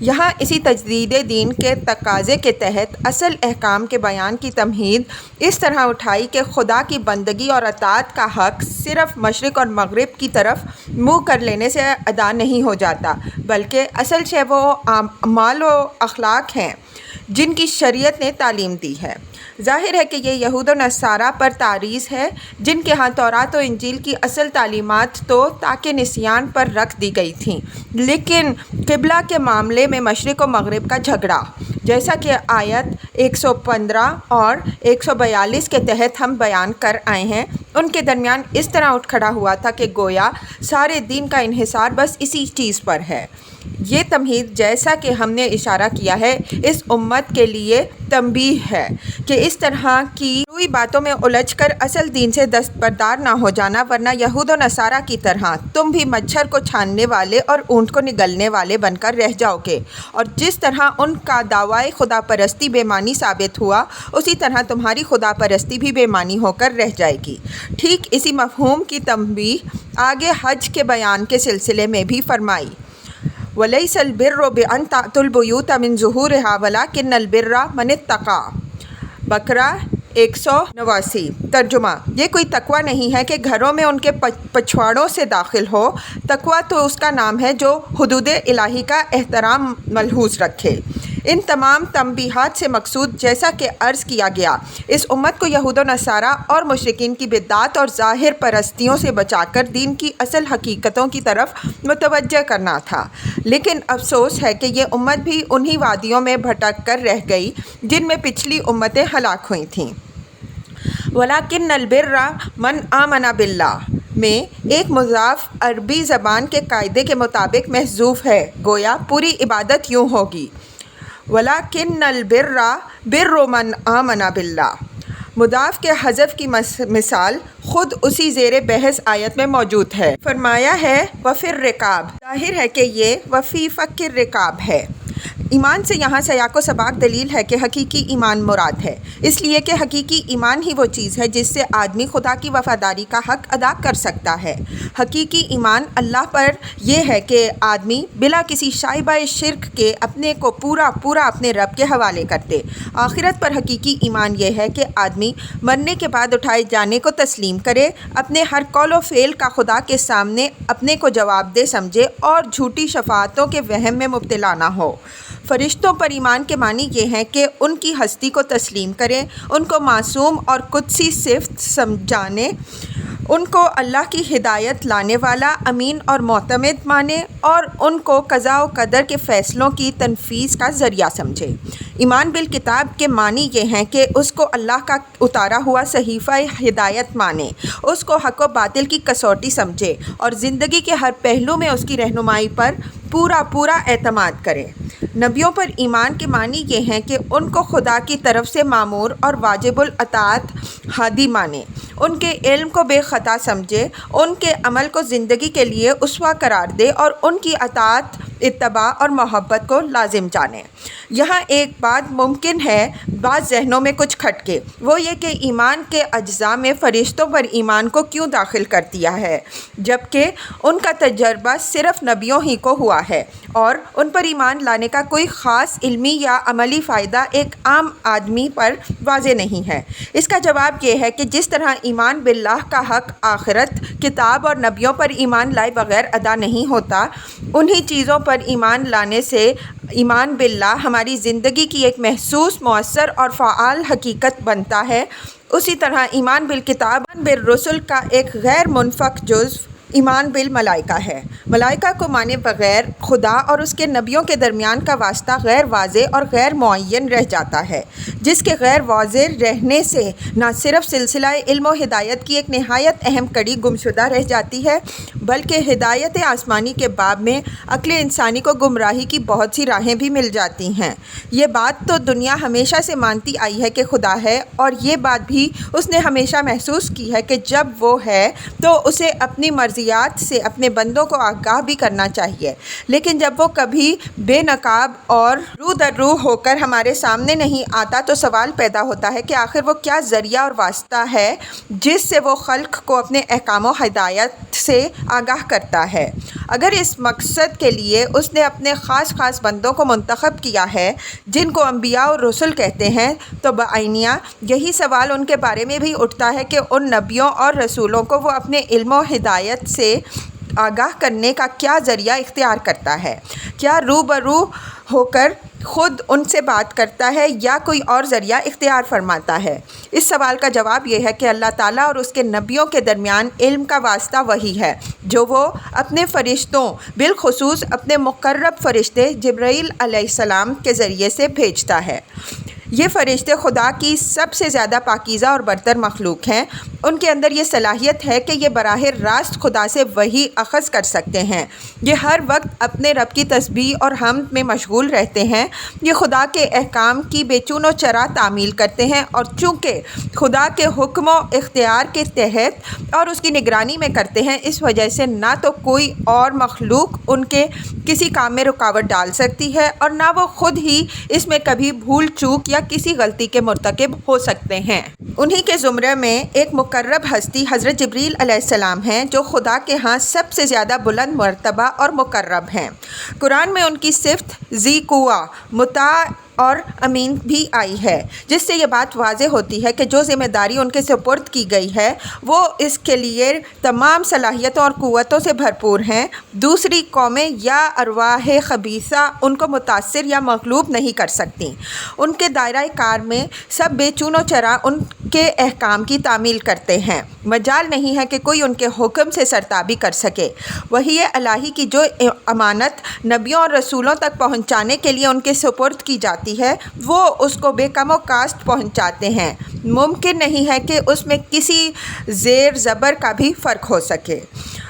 یہاں اسی تجدید دین کے تقاضے کے تحت اصل احکام کے بیان کی تمہید اس طرح اٹھائی کہ خدا کی بندگی اور اطاعت کا حق صرف مشرق اور مغرب کی طرف منہ کر لینے سے ادا نہیں ہو جاتا، بلکہ اصل شے وہ اعمال و اخلاق ہیں جن کی شریعت نے تعلیم دی ہے۔ ظاہر ہے کہ یہ یہود و نصارہ پر تعریض ہے، جن کے ہاں تورات و انجیل کی اصل تعلیمات تو تاکہ نسیان پر رکھ دی گئی تھیں، لیکن قبلہ کے معاملے میں مشرق و مغرب کا جھگڑا، جیسا کہ آیت 115 اور 142 کے تحت ہم بیان کر آئے ہیں، ان کے درمیان اس طرح اٹھ کھڑا ہوا تھا کہ گویا سارے دین کا انحصار بس اسی چیز پر ہے۔ یہ تمہید، جیسا کہ ہم نے اشارہ کیا ہے، اس امت کے لیے تنبیہ ہے کہ اس طرح کی روئی باتوں میں الجھ کر اصل دین سے دستبردار نہ ہو جانا، ورنہ یہود و نصارہ کی طرح تم بھی مچھر کو چھاننے والے اور اونٹ کو نگلنے والے بن کر رہ جاؤ گے، اور جس طرح ان کا دعوی خدا پرستی بے معنی ثابت ہوا، اسی طرح تمہاری خدا پرستی بھی بے معنی ہو کر رہ جائے گی۔ ٹھیک اسی مفہوم کی تنبیہ آگے حج کے بیان کے سلسلے میں بھی فرمائی۔ وَلَيْسَ الْبِرُّ بِأَن تَأْتُوا الْبُيُوتَ مِن ظُهُورِهَا وَلَكِنَّ الْبِرَّ مَنِ اتَّقَىٰ۔ بقرہ 189۔ ترجمہ: یہ کوئی تقویٰ نہیں ہے کہ گھروں میں ان کے پچھواڑوں سے داخل ہو، تقویٰ تو اس کا نام ہے جو حدود الہی کا احترام ملحوظ رکھے۔ ان تمام تنبیہات سے مقصود، جیسا کہ عرض کیا گیا، اس امت کو یہود و نصارہ اور مشرکین کی بدعات اور ظاہر پرستیوں سے بچا کر دین کی اصل حقیقتوں کی طرف متوجہ کرنا تھا، لیکن افسوس ہے کہ یہ امت بھی انہی وادیوں میں بھٹک کر رہ گئی جن میں پچھلی امتیں ہلاک ہوئی تھیں۔ وَلَٰكِنَّ الْبِرَّ مَنْ آمَنَ بِاللَّهِ میں ایک مضاف عربی زبان کے قاعدے کے مطابق محذوف ہے، گویا پوری عبادت یوں ہوگی: وَلَٰكِنَّ الْبِرَّ بِرُّ مَنْ آمَنَ بِاللَّهِ۔ مضاف کے حذف کی مثال خود اسی زیر بحث آیت میں موجود ہے۔ فرمایا ہے وَفِي الرِّقَابِ، ظاہر ہے کہ یہ وَفِي فَكِّ الرِّقَابِ ہے۔ ایمان سے یہاں سیاق و سباق دلیل ہے کہ حقیقی ایمان مراد ہے، اس لیے کہ حقیقی ایمان ہی وہ چیز ہے جس سے آدمی خدا کی وفاداری کا حق ادا کر سکتا ہے۔ حقیقی ایمان اللہ پر یہ ہے کہ آدمی بلا کسی شائبہ شرک کے اپنے کو پورا اپنے رب کے حوالے کر دے۔ آخرت پر حقیقی ایمان یہ ہے کہ آدمی مرنے کے بعد اٹھائے جانے کو تسلیم کرے، اپنے ہر قول و فعل کا خدا کے سامنے اپنے کو جواب دہ سمجھے اور جھوٹی شفاعتوں کے وہم میں مبتلا نہ ہو۔ فرشتوں پر ایمان کے معنی یہ ہیں کہ ان کی ہستی کو تسلیم کریں، ان کو معصوم اور قدسی صفت جانیں، ان کو اللہ کی ہدایت لانے والا، امین اور معتمد مانیں، اور ان کو قضاء و قدر کے فیصلوں کی تنفیذ کا ذریعہ سمجھیں۔ ایمان بالکتاب کے معنی یہ ہیں کہ اس کو اللہ کا اتارا ہوا صحیفہ ہدایت مانیں، اس کو حق و باطل کی کسوٹی سمجھے اور زندگی کے ہر پہلو میں اس کی رہنمائی پر پورا اعتماد کریں۔ نبیوں پر ایمان کے معنی یہ ہیں کہ ان کو خدا کی طرف سے مامور اور واجب الاطاعت ہادی مانیں، ان کے علم کو بے خطا سمجھے، ان کے عمل کو زندگی کے لیے اسوہ قرار دے اور ان کی اطاعت، اتباع اور محبت کو لازم جانیں۔ یہاں ایک بات ممکن ہے بعض ذہنوں میں کچھ کھٹکے، وہ یہ کہ ایمان کے اجزاء میں فرشتوں پر ایمان کو کیوں داخل کر دیا ہے، جبکہ ان کا تجربہ صرف نبیوں ہی کو ہوا ہے اور ان پر ایمان لانے کا کوئی خاص علمی یا عملی فائدہ ایک عام آدمی پر واضح نہیں ہے۔ اس کا جواب یہ ہے کہ جس طرح ایمان باللہ کا حق آخرت، کتاب اور نبیوں پر ایمان لائے بغیر ادا نہیں ہوتا، انہی چیزوں پر ایمان لانے سے ایمان باللہ ہماری زندگی کی ایک محسوس، مؤثر اور فعال حقیقت بنتا ہے، اسی طرح ایمان بالکتاب، ایمان بالرسل کا ایک غیر منفک جزو ایمان بالملائکہ ہے۔ ملائکہ کو مانے بغیر خدا اور اس کے نبیوں کے درمیان کا واسطہ غیر واضح اور غیر معین رہ جاتا ہے، جس کے غیر واضح رہنے سے نہ صرف سلسلہ علم و ہدایت کی ایک نہایت اہم کڑی گمشدہ رہ جاتی ہے، بلکہ ہدایت آسمانی کے باب میں عقل انسانی کو گمراہی کی بہت سی راہیں بھی مل جاتی ہیں۔ یہ بات تو دنیا ہمیشہ سے مانتی آئی ہے کہ خدا ہے، اور یہ بات بھی اس نے ہمیشہ محسوس کی ہے کہ جب وہ ہے تو اسے اپنی مرضیات سے اپنے بندوں کو آگاہ بھی کرنا چاہیے، لیکن جب وہ کبھی بے نقاب اور رو در رو ہو کر ہمارے سامنے نہیں آتا تو تو سوال پیدا ہوتا ہے کہ آخر وہ کیا ذریعہ اور واسطہ ہے جس سے وہ خلق کو اپنے احکام و ہدایت سے آگاہ کرتا ہے۔ اگر اس مقصد کے لیے اس نے اپنے خاص بندوں کو منتخب کیا ہے جن کو انبیاء اور رسل کہتے ہیں، تو بعینیہ یہی سوال ان کے بارے میں بھی اٹھتا ہے کہ ان نبیوں اور رسولوں کو وہ اپنے علم و ہدایت سے آگاہ کرنے کا کیا ذریعہ اختیار کرتا ہے؟ کیا روبرو ہو کر خود ان سے بات کرتا ہے یا کوئی اور ذریعہ اختیار فرماتا ہے؟ اس سوال کا جواب یہ ہے کہ اللہ تعالیٰ اور اس کے نبیوں کے درمیان علم کا واسطہ وہی ہے جو وہ اپنے فرشتوں، بالخصوص اپنے مقرب فرشتے جبرائیل علیہ السلام کے ذریعے سے بھیجتا ہے۔ یہ فرشتے خدا کی سب سے زیادہ پاکیزہ اور برتر مخلوق ہیں۔ ان کے اندر یہ صلاحیت ہے کہ یہ براہ راست خدا سے وحی اخذ کر سکتے ہیں۔ یہ ہر وقت اپنے رب کی تسبیح اور حمد میں مشغول رہتے ہیں۔ یہ خدا کے احکام کی بے چون و چرا تعمیل کرتے ہیں، اور چونکہ خدا کے حکم و اختیار کے تحت اور اس کی نگرانی میں کرتے ہیں، اس وجہ سے نہ تو کوئی اور مخلوق ان کے کسی کام میں رکاوٹ ڈال سکتی ہے اور نہ وہ خود ہی اس میں کبھی بھول چوک یا کسی غلطی کے مرتکب ہو سکتے ہیں۔ انہی کے زمرے میں ایک مقرب ہستی حضرت جبرائیل علیہ السلام ہیں جو خدا کے ہاں سب سے زیادہ بلند مرتبہ اور مقرب ہیں۔ قرآن میں ان کی صفت ذی قوہ، مطاع اور امین بھی آئی ہے، جس سے یہ بات واضح ہوتی ہے کہ جو ذمہ داری ان کے سپرد کی گئی ہے وہ اس کے لیے تمام صلاحیتوں اور قوتوں سے بھرپور ہیں۔ دوسری قومیں یا ارواح خبیثہ ان کو متاثر یا مغلوب نہیں کر سکتی۔ ان کے دائرہ کار میں سب بے چون و چرا ان کے احکام کی تعمیل کرتے ہیں۔ مجال نہیں ہے کہ کوئی ان کے حکم سے سرتابی کر سکے۔ وحی الہی کی جو امانت نبیوں اور رسولوں تک پہنچانے کے لیے ان کے سپرد کی جاتی ہے، وہ اس کو بے کم و کاست پہنچاتے ہیں۔ ممکن نہیں ہے کہ اس میں کسی زیر زبر کا بھی فرق ہو سکے۔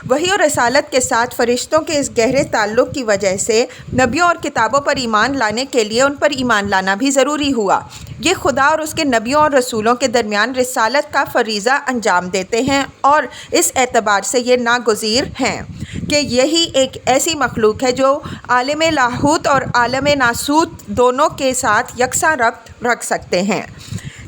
وحی اور رسالت کے ساتھ فرشتوں کے اس گہرے تعلق کی وجہ سے نبیوں اور کتابوں پر ایمان لانے کے لیے ان پر ایمان لانا بھی ضروری ہوا۔ یہ خدا اور اس کے نبیوں اور رسولوں کے درمیان رسالت کا فریضہ انجام دیتے ہیں، اور اس اعتبار سے یہ ناگزیر ہیں کہ یہی ایک ایسی مخلوق ہے جو عالم لاہوت اور عالم ناسوت دونوں کے ساتھ یکساں ربط رکھ سکتے ہیں۔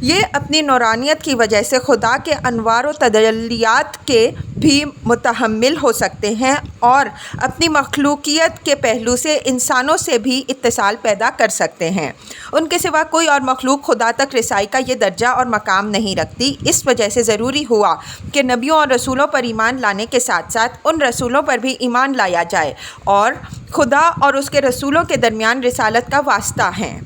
یہ اپنی نورانیت کی وجہ سے خدا کے انوار و تجلیات کے بھی متحمل ہو سکتے ہیں، اور اپنی مخلوقیت کے پہلو سے انسانوں سے بھی اتصال پیدا کر سکتے ہیں۔ ان کے سوا کوئی اور مخلوق خدا تک رسائی کا یہ درجہ اور مقام نہیں رکھتی۔ اس وجہ سے ضروری ہوا کہ نبیوں اور رسولوں پر ایمان لانے کے ساتھ ساتھ ان رسولوں پر بھی ایمان لایا جائے اور خدا اور اس کے رسولوں کے درمیان رسالت کا واسطہ ہے۔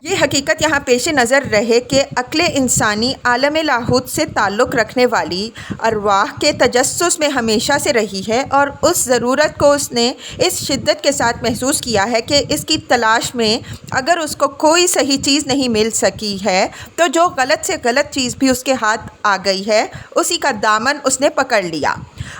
یہ حقیقت یہاں پیش نظر رہے کہ عقل انسانی عالم لاہوت سے تعلق رکھنے والی ارواح کے تجسس میں ہمیشہ سے رہی ہے، اور اس ضرورت کو اس نے اس شدت کے ساتھ محسوس کیا ہے کہ اس کی تلاش میں اگر اس کو کوئی صحیح چیز نہیں مل سکی ہے تو جو غلط سے غلط چیز بھی اس کے ہاتھ آ گئی ہے اسی کا دامن اس نے پکڑ لیا۔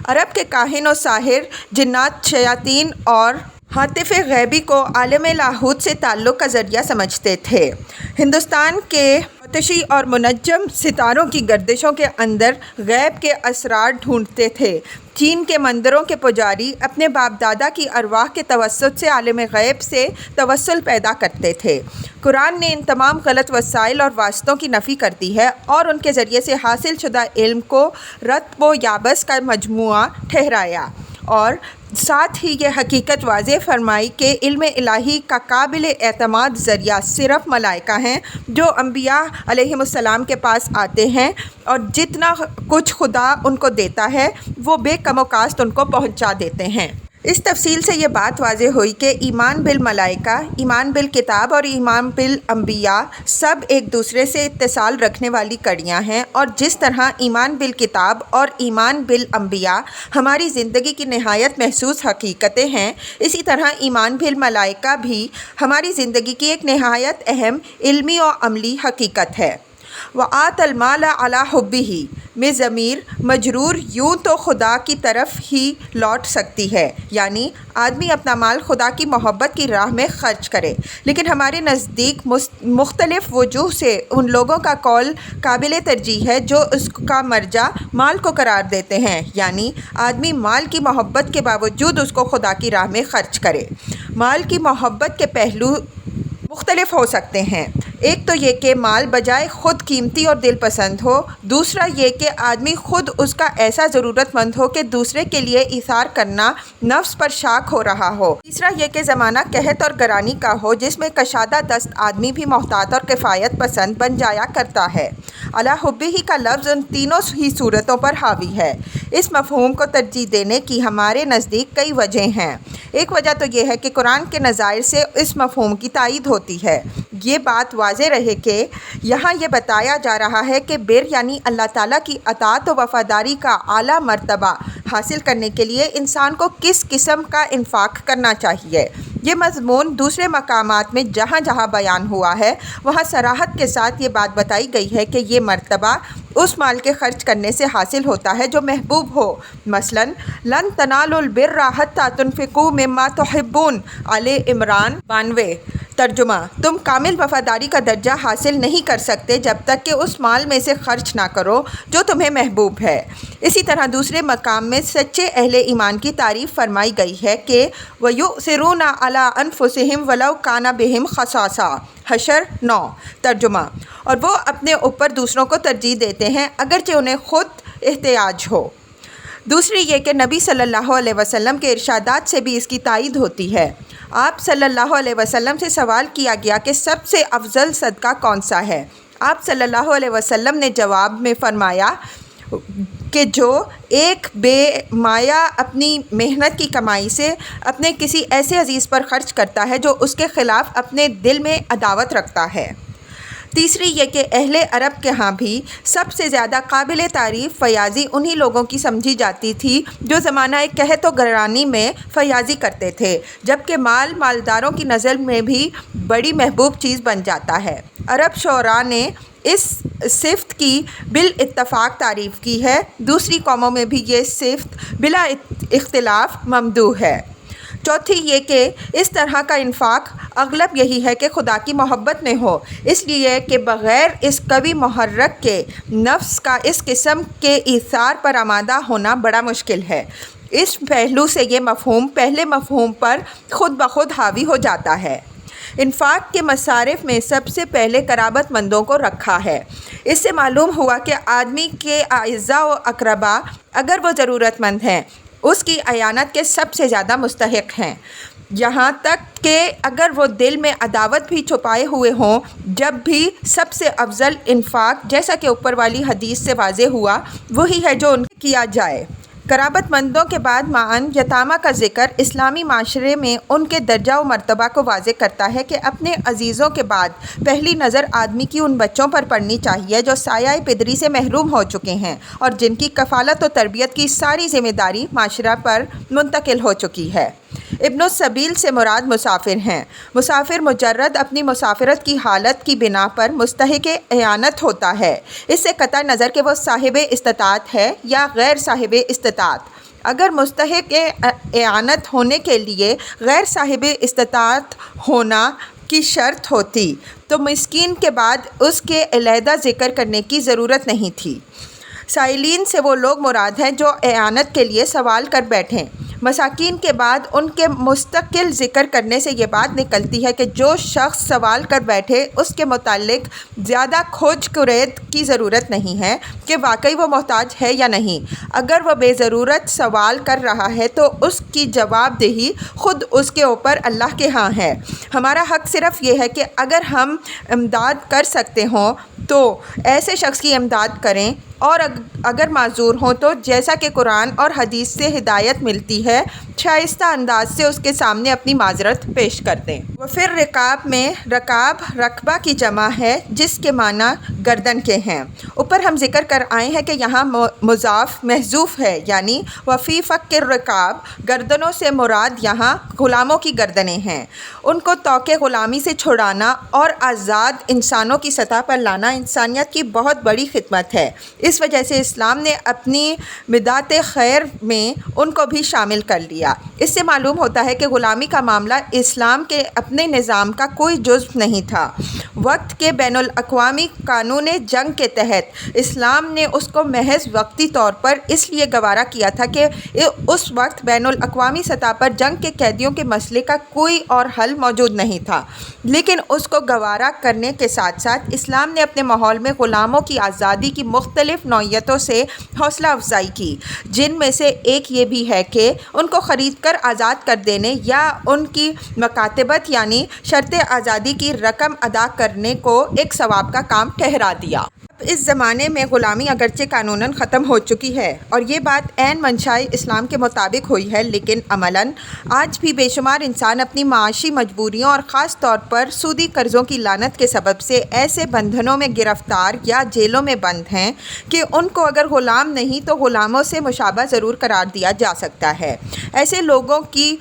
عرب کے کاہن و ساحر، جنات، شیاطین اور حاطف غیبی کو عالم لاہوت سے تعلق کا ذریعہ سمجھتے تھے۔ ہندوستان کے آتشی اور منجم ستاروں کی گردشوں کے اندر غیب کے اسرار ڈھونڈتے تھے۔ چین کے مندروں کے پجاری اپنے باپ دادا کی ارواح کے توسط سے عالم غیب سے توسل پیدا کرتے تھے۔ قرآن نے ان تمام غلط وسائل اور واسطوں کی نفی کر دی ہے اور ان کے ذریعے سے حاصل شدہ علم کو رطب و یابس کا مجموعہ ٹھہرایا، اور ساتھ ہی یہ حقیقت واضح فرمائی کہ علم الہی کا قابل اعتماد ذریعہ صرف ملائکہ ہیں جو انبیاء علیہم السلام کے پاس آتے ہیں، اور جتنا کچھ خدا ان کو دیتا ہے وہ بے کم و کاست ان کو پہنچا دیتے ہیں۔ اس تفصیل سے یہ بات واضح ہوئی کہ ایمان بالملائکہ، ایمان بالکتاب اور ایمان بالانبیاء سب ایک دوسرے سے اتصال رکھنے والی کڑیاں ہیں، اور جس طرح ایمان بالکتاب اور ایمان بالانبیاء ہماری زندگی کی نہایت محسوس حقیقتیں ہیں، اسی طرح ایمان بالملائکہ بھی ہماری زندگی کی ایک نہایت اہم علمی و عملی حقیقت ہے۔ وَآتَى الْمَالَ عَلَىٰ حُبِّهِ میں ضمیر مجرور یوں تو خدا کی طرف ہی لوٹ سکتی ہے، یعنی آدمی اپنا مال خدا کی محبت کی راہ میں خرچ کرے، لیکن ہمارے نزدیک مختلف وجوہ سے ان لوگوں کا قول قابل ترجیح ہے جو اس کا مرجع مال کو قرار دیتے ہیں، یعنی آدمی مال کی محبت کے باوجود اس کو خدا کی راہ میں خرچ کرے۔ مال کی محبت کے پہلو مختلف ہو سکتے ہیں۔ ایک تو یہ کہ مال بجائے خود قیمتی اور دل پسند ہو، دوسرا یہ کہ آدمی خود اس کا ایسا ضرورت مند ہو کہ دوسرے کے لیے ایثار کرنا نفس پر شاک ہو رہا ہو، تیسرا یہ کہ زمانہ قحط اور گرانی کا ہو جس میں کشادہ دست آدمی بھی محتاط اور کفایت پسند بن جایا کرتا ہے۔ علی حبہ کا لفظ ان تینوں ہی صورتوں پر حاوی ہے۔ اس مفہوم کو ترجیح دینے کی ہمارے نزدیک کئی وجہیں ہیں۔ ایک وجہ تو یہ ہے کہ قرآن کے نظائر سے اس مفہوم کی تائید ہوتی ہے۔ یہ بات واضح رہے کہ یہاں یہ بتایا جا رہا ہے کہ بر یعنی اللہ تعالیٰ کی اطاعت و وفاداری کا اعلیٰ مرتبہ حاصل کرنے کے لیے انسان کو کس قسم کا انفاق کرنا چاہیے۔ یہ مضمون دوسرے مقامات میں جہاں جہاں بیان ہوا ہے وہاں صراحت کے ساتھ یہ بات بتائی گئی ہے کہ یہ مرتبہ اس مال کے خرچ کرنے سے حاصل ہوتا ہے جو محبوب ہو۔ مثلاً لن تنالوا البر حتی تنفقوا مما تحبون، آل عمران 92۔ ترجمہ: تم کامل وفاداری کا درجہ حاصل نہیں کر سکتے جب تک کہ اس مال میں سے خرچ نہ کرو جو تمہیں محبوب ہے۔ اسی طرح دوسرے مقام میں سچے اہل ایمان کی تعریف فرمائی گئی ہے کہ وَيُؤْثِرُونَ عَلَىٰ أَنفُسِهِمْ وَلَوْ كَانَ بِهِمْ خَصَاصَةٌ، حشر 9۔ ترجمہ: اور وہ اپنے اوپر دوسروں کو ترجیح دیتے ہیں اگرچہ انہیں خود احتیاج ہو۔ دوسری یہ کہ نبی صلی اللہ علیہ وسلم کے ارشادات سے بھی اس کی تائید ہوتی ہے۔ آپ صلی اللہ علیہ وسلم سے سوال کیا گیا کہ سب سے افضل صدقہ کون سا ہے؟ آپ صلی اللہ علیہ وسلم نے جواب میں فرمایا کہ جو ایک بے مایہ اپنی محنت کی کمائی سے اپنے کسی ایسے عزیز پر خرچ کرتا ہے جو اس کے خلاف اپنے دل میں عداوت رکھتا ہے۔ تیسری یہ کہ اہل عرب کے ہاں بھی سب سے زیادہ قابل تعریف فیاضی انہی لوگوں کی سمجھی جاتی تھی جو زمانہ قحط و گرانی میں فیاضی کرتے تھے، جبکہ مال مالداروں کی نظر میں بھی بڑی محبوب چیز بن جاتا ہے۔ عرب شعراء نے اس صفت کی بالاتفاق تعریف کی ہے، دوسری قوموں میں بھی یہ صفت بلا اختلاف ممدوح ہے۔ چوتھی یہ کہ اس طرح کا انفاق اغلب یہی ہے کہ خدا کی محبت میں ہو، اس لیے کہ بغیر اس قوی محرک کے نفس کا اس قسم کے ایثار پر آمادہ ہونا بڑا مشکل ہے۔ اس پہلو سے یہ مفہوم پہلے مفہوم پر خود بخود حاوی ہو جاتا ہے۔ انفاق کے مصارف میں سب سے پہلے قرابت مندوں کو رکھا ہے۔ اس سے معلوم ہوا کہ آدمی کے اعزاء و اقربا اگر وہ ضرورت مند ہیں اس کی اعانت کے سب سے زیادہ مستحق ہیں، یہاں تک کہ اگر وہ دل میں عداوت بھی چھپائے ہوئے ہوں، جب بھی سب سے افضل انفاق جیسا کہ اوپر والی حدیث سے واضح ہوا وہی ہے جو ان کیا جائے۔ قرابت مندوں کے بعد معاً یتامہ کا ذکر اسلامی معاشرے میں ان کے درجہ و مرتبہ کو واضح کرتا ہے کہ اپنے عزیزوں کے بعد پہلی نظر آدمی کی ان بچوں پر پڑنی چاہیے جو سایہ پدری سے محروم ہو چکے ہیں اور جن کی کفالت و تربیت کی ساری ذمہ داری معاشرہ پر منتقل ہو چکی ہے۔ ابن السبیل سے مراد مسافر ہیں۔ مسافر مجرد اپنی مسافرت کی حالت کی بنا پر مستحق اعانت ہوتا ہے، اس سے قطع نظر کہ وہ صاحب استطاعت ہے یا غیر صاحب استطاعت۔ اگر مستحق اعانت ہونے کے لیے غیر صاحب استطاعت ہونا کی شرط ہوتی تو مسکین کے بعد اس کے علیحدہ ذکر کرنے کی ضرورت نہیں تھی۔ سائلین سے وہ لوگ مراد ہیں جو اعانت کے لیے سوال کر بیٹھیں۔ مساکین کے بعد ان کے مستقل ذکر کرنے سے یہ بات نکلتی ہے کہ جو شخص سوال کر بیٹھے اس کے متعلق زیادہ کھوج کرید کی ضرورت نہیں ہے کہ واقعی وہ محتاج ہے یا نہیں۔ اگر وہ بے ضرورت سوال کر رہا ہے تو اس کی جواب دہی خود اس کے اوپر اللہ کے ہاں ہے۔ ہمارا حق صرف یہ ہے کہ اگر ہم امداد کر سکتے ہوں تو ایسے شخص کی امداد کریں، اور اگر معذور ہوں تو جیسا کہ قرآن اور حدیث سے ہدایت ملتی ہے شائستہ انداز سے اس کے سامنے اپنی معذرت پیش کر دیں۔ وفر رقاب میں رکاب رقبہ کی جمع ہے جس کے معنی گردن کے ہیں۔ اوپر ہم ذکر کر آئے ہیں کہ یہاں مضاف محذوف ہے، یعنی وفی فک الرقاب، گردنوں سے مراد یہاں غلاموں کی گردنیں ہیں۔ ان کو طوق غلامی سے چھڑانا اور آزاد انسانوں کی سطح پر لانا انسانیت کی بہت بڑی خدمت ہے۔ اس وجہ سے اسلام نے اپنی بدعت خیر میں ان کو بھی شامل کر لیا۔ اس سے معلوم ہوتا ہے کہ غلامی کا معاملہ اسلام کے اپنے نظام کا کوئی جزو نہیں تھا۔ وقت کے بین الاقوامی قانون جنگ کے تحت اسلام نے اس کو محض وقتی طور پر اس لیے گوارا کیا تھا کہ اس وقت بین الاقوامی سطح پر جنگ کے قیدیوں کے مسئلے کا کوئی اور حل موجود نہیں تھا، لیکن اس کو گوارا کرنے کے ساتھ ساتھ اسلام نے اپنے ماحول میں غلاموں کی آزادی کی مختلف نوعیتوں سے حوصلہ افزائی کی، جن میں سے ایک یہ بھی ہے کہ ان کو خرید کر آزاد کر دینے یا ان کی مکاتبت یعنی شرط آزادی کی رقم ادا کرنے کو ایک ثواب کا کام ٹھہرا دیا۔ اس زمانے میں غلامی اگرچہ قانوناً ختم ہو چکی ہے اور یہ بات عین منشائے اسلام کے مطابق ہوئی ہے، لیکن عملاً آج بھی بے شمار انسان اپنی معاشی مجبوریوں اور خاص طور پر سودی قرضوں کی لعنت کے سبب سے ایسے بندھنوں میں گرفتار یا جیلوں میں بند ہیں کہ ان کو اگر غلام نہیں تو غلاموں سے مشابہ ضرور قرار دیا جا سکتا ہے۔ ایسے لوگوں کی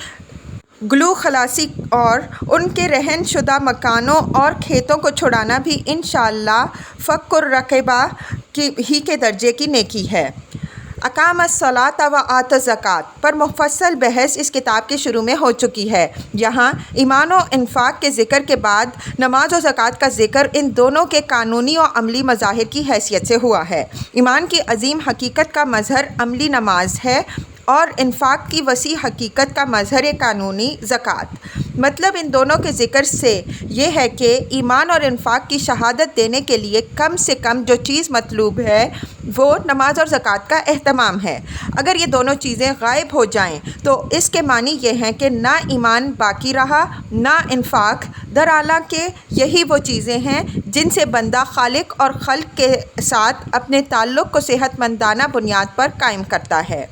گلو خلاصی اور ان کے رہن شدہ مکانوں اور کھیتوں کو چھڑانا بھی انشاءاللہ فک الرقبہ ہی کے درجے کی نیکی ہے۔ اقام الصلاۃ و آت الزکوٰۃ پر مفصل بحث اس کتاب کے شروع میں ہو چکی ہے۔ یہاں ایمان و انفاق کے ذکر کے بعد نماز و زکوٰۃ کا ذکر ان دونوں کے قانونی و عملی مظاہر کی حیثیت سے ہوا ہے۔ ایمان کی عظیم حقیقت کا مظہر عملی نماز ہے اور انفاق کی وسیع حقیقت کا مظہر قانونی زکوٰۃ۔ مطلب ان دونوں کے ذکر سے یہ ہے کہ ایمان اور انفاق کی شہادت دینے کے لیے کم سے کم جو چیز مطلوب ہے وہ نماز اور زکوٰۃ کا اہتمام ہے۔ اگر یہ دونوں چیزیں غائب ہو جائیں تو اس کے معنی یہ ہیں کہ نہ ایمان باقی رہا نہ انفاق، درحالانکہ یہی وہ چیزیں ہیں جن سے بندہ خالق اور خلق کے ساتھ اپنے تعلق کو صحت مندانہ بنیاد پر قائم کرتا ہے۔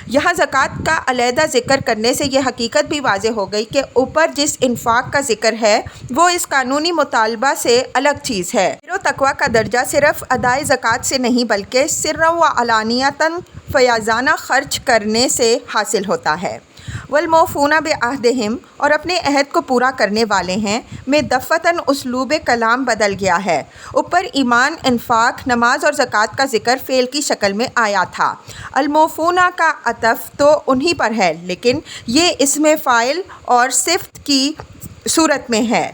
یہاں زکوٰۃ کا علیحدہ ذکر کرنے سے یہ حقیقت بھی واضح ہو گئی کہ اوپر جس انفاق کا ذکر ہے وہ اس قانونی مطالبہ سے الگ چیز ہے۔ بر و تقویٰ کا درجہ صرف ادائے زکوٰۃ سے نہیں بلکہ سرًا و علانیۃً فیاضانہ خرچ کرنے سے حاصل ہوتا ہے۔ والموفون بعہدہم اور اپنے عہد کو پورا کرنے والے ہیں میں دفعتاً اسلوب کلام بدل گیا ہے۔ اوپر ایمان، انفاق، نماز اور زکوٰۃ کا ذکر فعل کی شکل میں آیا تھا۔ الموفون کا عطف تو انہی پر ہے لیکن یہ اسم فاعل اور صفت کی صورت میں ہے۔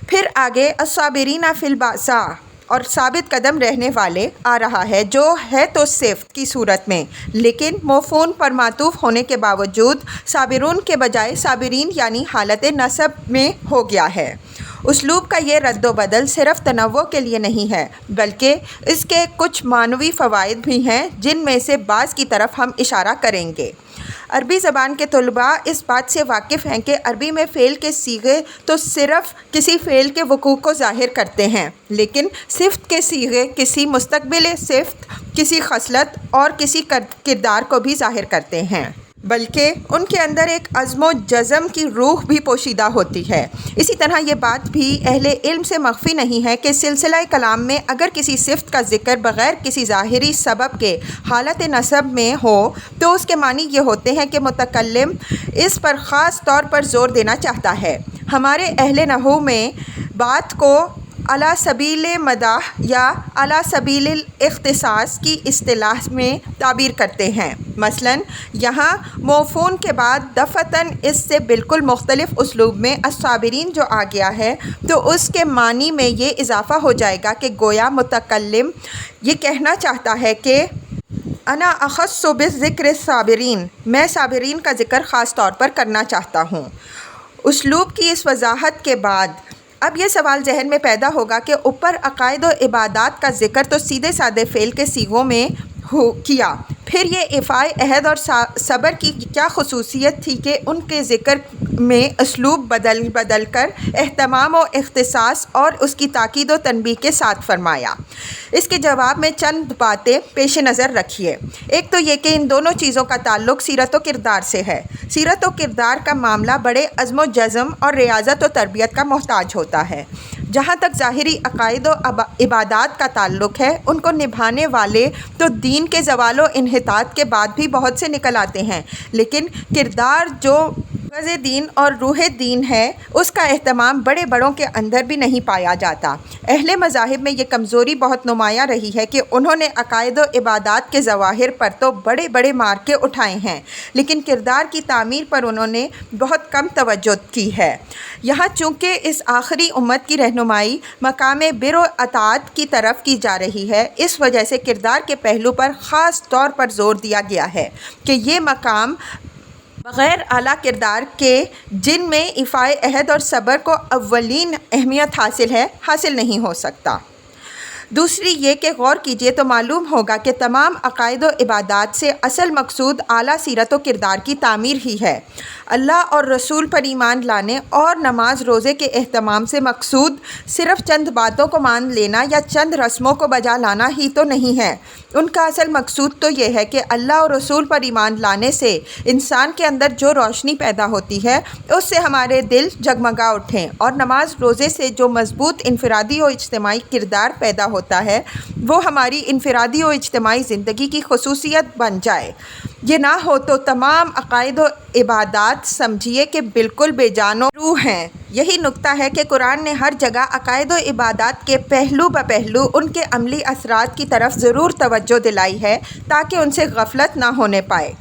پھر آگے الصابرین فی البأساء اور ثابت قدم رہنے والے آ رہا ہے جو ہے تو صفت کی صورت میں لیکن موفون پر معطوف ہونے کے باوجود صابرون کے بجائے صابرین یعنی حالت نصب میں ہو گیا ہے۔ اسلوب کا یہ رد و بدل صرف تنوع کے لیے نہیں ہے بلکہ اس کے کچھ معنوی فوائد بھی ہیں جن میں سے بعض کی طرف ہم اشارہ کریں گے۔ عربی زبان کے طلباء اس بات سے واقف ہیں کہ عربی میں فعل کے صیغے تو صرف کسی فعل کے وقوع کو ظاہر کرتے ہیں لیکن صفت کے صیغے کسی مستقبل صفت، کسی خصلت اور کسی کردار کو بھی ظاہر کرتے ہیں، بلکہ ان کے اندر ایک عزم و جزم کی روح بھی پوشیدہ ہوتی ہے۔ اسی طرح یہ بات بھی اہل علم سے مخفی نہیں ہے کہ سلسلہ کلام میں اگر کسی صفت کا ذکر بغیر کسی ظاہری سبب کے حالت نصب میں ہو تو اس کے معنی یہ ہوتے ہیں کہ متکلم اس پر خاص طور پر زور دینا چاہتا ہے۔ ہمارے اہل نحو میں بات کو علی سبیل مدح یا علی سبیل الاختصاص کی اصطلاح میں تعبیر کرتے ہیں۔ مثلاً یہاں موفون کے بعد دفعتاً اس سے بالکل مختلف اسلوب میں الصابرین جو آ گیا ہے تو اس کے معنی میں یہ اضافہ ہو جائے گا کہ گویا متکلم یہ کہنا چاہتا ہے کہ انا اخص بذکر الصابرین، میں صابرین کا ذکر خاص طور پر کرنا چاہتا ہوں۔ اسلوب کی اس وضاحت کے بعد اب یہ سوال ذہن میں پیدا ہوگا کہ اوپر عقائد و عبادات کا ذکر تو سیدھے سادے فعل کے صیغوں میں کیا، پھر یہ ایفائے عہد اور صبر کی کیا خصوصیت تھی کہ ان کے ذکر میں اسلوب بدل کر اہتمام و اختصاص اور اس کی تاکید و تنبیہ کے ساتھ فرمایا؟ اس کے جواب میں چند باتیں پیش نظر رکھیے۔ ایک تو یہ کہ ان دونوں چیزوں کا تعلق سیرت و کردار سے ہے۔ سیرت و کردار کا معاملہ بڑے عزم و جزم اور ریاضت و تربیت کا محتاج ہوتا ہے۔ جہاں تک ظاہری عقائد و عبادات کا تعلق ہے ان کو نبھانے والے تو دین کے زوال و انحطاط کے بعد بھی بہت سے نکل آتے ہیں لیکن کردار جو غز دین اور روح دین ہے، اس کا اہتمام بڑے بڑوں کے اندر بھی نہیں پایا جاتا۔ اہل مذاہب میں یہ کمزوری بہت نمایاں رہی ہے کہ انہوں نے عقائد و عبادات کے ظواہر پر تو بڑے بڑے مارکے اٹھائے ہیں، لیکن کردار کی تعمیر پر انہوں نے بہت کم توجہ کی ہے۔ یہاں چونکہ اس آخری امت کی رہنمائی مقام بر و اطاعت کی طرف کی جا رہی ہے، اس وجہ سے کردار کے پہلو پر خاص طور پر زور دیا گیا ہے کہ یہ مقام بغیر اعلیٰ کردار کے، جن میں ایفائے عہد اور صبر کو اولین اہمیت حاصل نہیں ہو سکتا۔ دوسری یہ کہ غور کیجئے تو معلوم ہوگا کہ تمام عقائد و عبادات سے اصل مقصود اعلیٰ سیرت و کردار کی تعمیر ہی ہے۔ اللہ اور رسول پر ایمان لانے اور نماز روزے کے اہتمام سے مقصود صرف چند باتوں کو مان لینا یا چند رسموں کو بجا لانا ہی تو نہیں ہے۔ ان کا اصل مقصود تو یہ ہے کہ اللہ اور رسول پر ایمان لانے سے انسان کے اندر جو روشنی پیدا ہوتی ہے اس سے ہمارے دل جگمگا اٹھیں، اور نماز روزے سے جو مضبوط انفرادی و اجتماعی کردار پیدا ہوتا ہے وہ ہماری انفرادی و اجتماعی زندگی کی خصوصیت بن جائے۔ یہ نہ ہو تو تمام عقائد و عبادات سمجھیے کہ بالکل بے جان و روح ہیں۔ یہی نکتہ ہے کہ قرآن نے ہر جگہ عقائد و عبادات کے پہلو بہ پہلو ان کے عملی اثرات کی طرف ضرور توجہ دلائی ہے تاکہ ان سے غفلت نہ ہونے پائے۔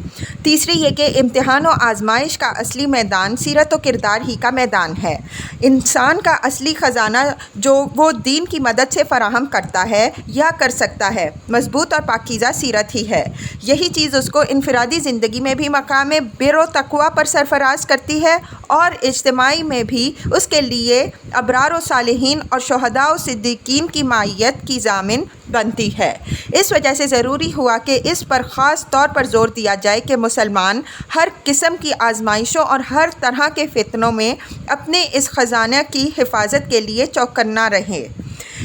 تیسری یہ کہ امتحان و آزمائش کا اصلی میدان سیرت و کردار ہی کا میدان ہے۔ انسان کا اصلی خزانہ جو وہ دین کی مدد سے فراہم کرتا ہے یا کر سکتا ہے، مضبوط اور پاکیزہ سیرت ہی ہے۔ یہی چیز اس کو انفرادی زندگی میں بھی مقام بر و تقویٰ پر سرفراز کرتی ہے، اور اجتماعی میں بھی اس کے لیے ابرار و صالحین اور شہداء و صدیقین کی معیت کی ضامن بنتی ہے۔ اس وجہ سے ضروری ہوا کہ اس پر خاص طور پر زور دیا جائے کہ مسلمان ہر قسم کی آزمائشوں اور ہر طرح کے فتنوں میں اپنے اس خزانہ کی حفاظت کے لیے چوکنا رہے۔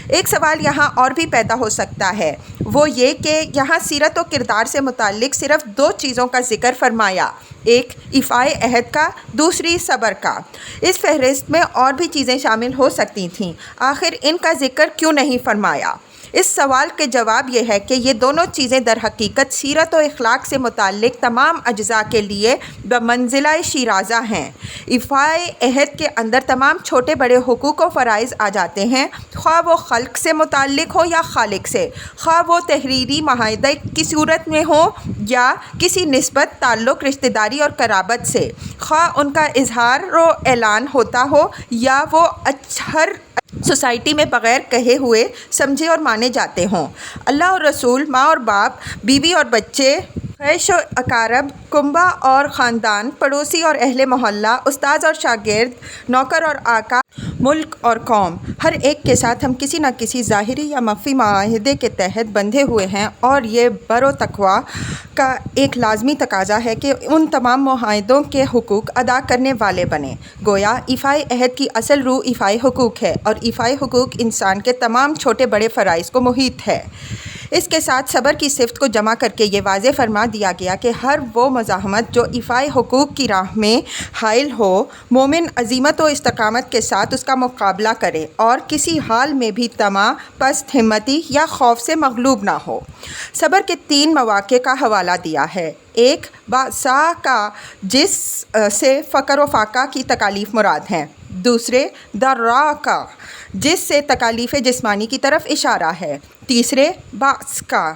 ایک سوال یہاں اور بھی پیدا ہو سکتا ہے، وہ یہ کہ یہاں سیرت و کردار سے متعلق صرف دو چیزوں کا ذکر فرمایا، ایک ایفائے عہد کا، دوسری صبر کا۔ اس فہرست میں اور بھی چیزیں شامل ہو سکتی تھیں، آخر ان کا ذکر کیوں نہیں فرمایا؟ اس سوال کے جواب یہ ہے کہ یہ دونوں چیزیں در حقیقت سیرت و اخلاق سے متعلق تمام اجزاء کے لیے بمنزلہ شیرازہ ہیں۔ ایفائے عہد کے اندر تمام چھوٹے بڑے حقوق و فرائض آ جاتے ہیں، خواہ وہ خلق سے متعلق ہو یا خالق سے، خواہ وہ تحریری معاہدے کی صورت میں ہو یا کسی نسبت، تعلق، رشتہ داری اور قرابت سے، خواہ ان کا اظہار و اعلان ہوتا ہو یا وہ ہر سوسائٹی میں بغیر کہے ہوئے سمجھے اور مانے جاتے ہوں۔ اللہ اور رسول، ماں اور باپ، بیوی اور بچے، خیش و اقارب، کنبہ اور خاندان، پڑوسی اور اہل محلہ، استاد اور شاگرد، نوکر اور آقا، ملک اور قوم، ہر ایک کے ساتھ ہم کسی نہ کسی ظاہری یا مخفی معاہدے کے تحت بندھے ہوئے ہیں، اور یہ بر و تقویٰ کا ایک لازمی تقاضا ہے کہ ان تمام معاہدوں کے حقوق ادا کرنے والے بنیں۔ گویا ایفائے عہد کی اصل روح ایفائے حقوق ہے، اور ایفائے حقوق انسان کے تمام چھوٹے بڑے فرائض کو محیط ہے۔ اس کے ساتھ صبر کی صفت کو جمع کر کے یہ واضح فرما دیا گیا کہ ہر وہ مزاحمت جو ایفائے حقوق کی راہ میں حائل ہو، مومن عزیمت و استقامت کے ساتھ اس کا مقابلہ کرے اور کسی حال میں بھی طمع، پست ہمتی یا خوف سے مغلوب نہ ہو۔ صبر کے 3 مواقع کا حوالہ دیا ہے۔ ایک، باسا کا، جس سے فقر و فاقہ کی تکالیف مراد ہیں۔ دوسرے، درا کا، جس سے تکالیف جسمانی کی طرف اشارہ ہے۔ تیسرے، باس کا،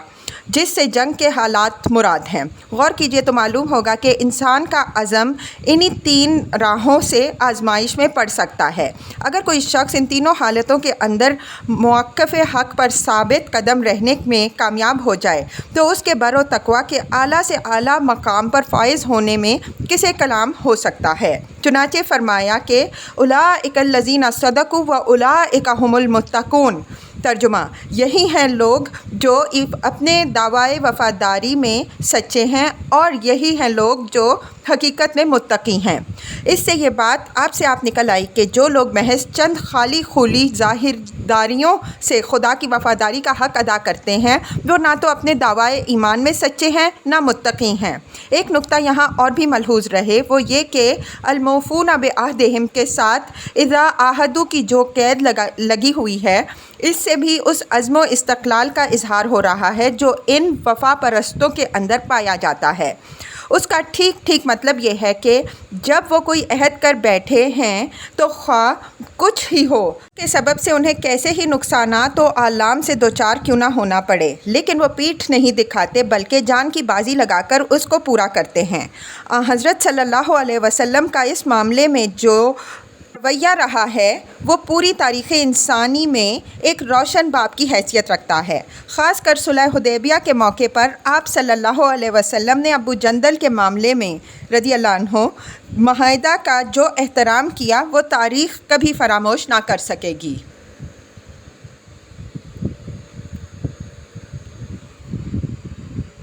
جس سے جنگ کے حالات مراد ہیں۔ غور کیجئے تو معلوم ہوگا کہ انسان کا عزم انہی 3 راہوں سے آزمائش میں پڑ سکتا ہے۔ اگر کوئی شخص ان تینوں حالتوں کے اندر موقف حق پر ثابت قدم رہنے میں کامیاب ہو جائے تو اس کے بر و تقویٰ کے اعلیٰ سے اعلیٰ مقام پر فائز ہونے میں کسے کلام ہو سکتا ہے۔ چنانچہ فرمایا کہ اولئک الذین صدقوا واولئک ھم المتقون۔ ترجمہ، یہی ہیں لوگ جو اپنے دعوی وفاداری میں سچے ہیں، اور یہی ہیں لوگ جو حقیقت میں متقی ہیں۔ اس سے یہ بات آپ نکل آئی کہ جو لوگ محض چند خالی خولی ظاہرداریوں سے خدا کی وفاداری کا حق ادا کرتے ہیں، وہ نہ تو اپنے دعوی ایمان میں سچے ہیں نہ متقی ہیں۔ ایک نکتہ یہاں اور بھی ملحوظ رہے، وہ یہ کہ الموفون بعہدہم کے ساتھ اذا عاہدوا کی جو قید لگی ہوئی ہے، اس سے بھی اس عزم و استقلال کا اظہار ہو رہا ہے جو ان وفا پرستوں کے اندر پایا جاتا ہے۔ اس کا ٹھیک ٹھیک مطلب یہ ہے کہ جب وہ کوئی عہد کر بیٹھے ہیں تو خواہ کچھ ہی ہو کے سبب سے انہیں کیسے ہی نقصانات و آلام سے دوچار کیوں نہ ہونا پڑے، لیکن وہ پیٹھ نہیں دکھاتے بلکہ جان کی بازی لگا کر اس کو پورا کرتے ہیں۔ حضرت صلی اللہ علیہ وسلم کا اس معاملے میں جو رویہ رہا ہے وہ پوری تاریخ انسانی میں ایک روشن باب کی حیثیت رکھتا ہے۔ خاص کر صلح حدیبیہ کے موقع پر آپ صلی اللہ علیہ وسلم نے ابو جندل کے معاملے میں رضی اللہ عنہ معاہدہ کا جو احترام کیا وہ تاریخ کبھی فراموش نہ کر سکے گی۔